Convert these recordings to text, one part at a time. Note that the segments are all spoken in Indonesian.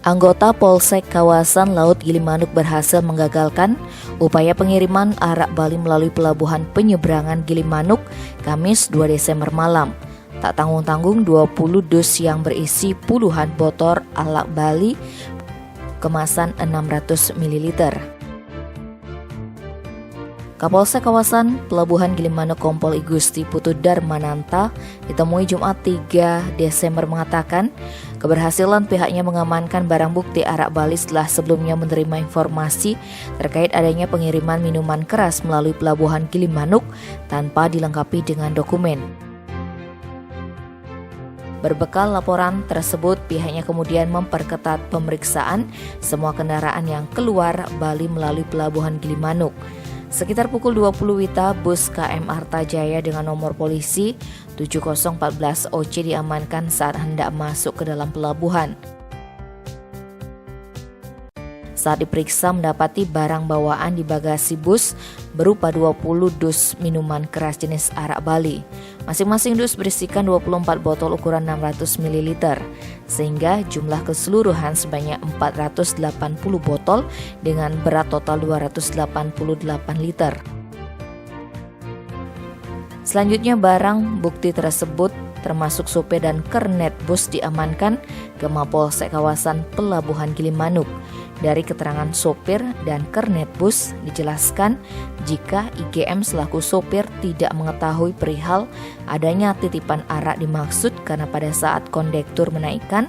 Anggota Polsek kawasan Laut Gilimanuk berhasil menggagalkan upaya pengiriman arak Bali melalui pelabuhan penyeberangan Gilimanuk Kamis 2 Desember malam. Tak tanggung-tanggung 20 dus yang berisi puluhan botol arak Bali kemasan 600 ml. Kapolsek kawasan Pelabuhan Gilimanuk Kompol Igusti Putu Darmananta ditemui Jumat 3 Desember mengatakan keberhasilan pihaknya mengamankan barang bukti arak Bali setelah sebelumnya menerima informasi terkait adanya pengiriman minuman keras melalui Pelabuhan Gilimanuk tanpa dilengkapi dengan dokumen. Berbekal laporan tersebut, pihaknya kemudian memperketat pemeriksaan semua kendaraan yang keluar Bali melalui Pelabuhan Gilimanuk. Sekitar pukul 20 WITA, bus KM Arta Jaya dengan nomor polisi 7014 OC diamankan saat hendak masuk ke dalam pelabuhan. Saat diperiksa mendapati barang bawaan di bagasi bus berupa 20 dus minuman keras jenis arak Bali. Masing-masing dus berisikan 24 botol ukuran 600 ml, sehingga jumlah keseluruhan sebanyak 480 botol dengan berat total 288 liter. Selanjutnya barang bukti tersebut termasuk sopir dan kernet bus diamankan ke Mapolsek kawasan Pelabuhan Gilimanuk. Dari keterangan sopir dan kernet bus dijelaskan jika IGM selaku sopir tidak mengetahui perihal adanya titipan arak dimaksud karena pada saat kondektur menaikkan,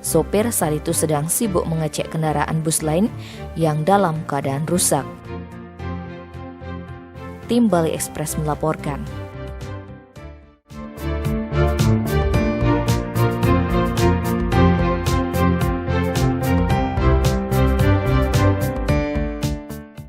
sopir saat itu sedang sibuk mengecek kendaraan bus lain yang dalam keadaan rusak. Tim Bali Express melaporkan.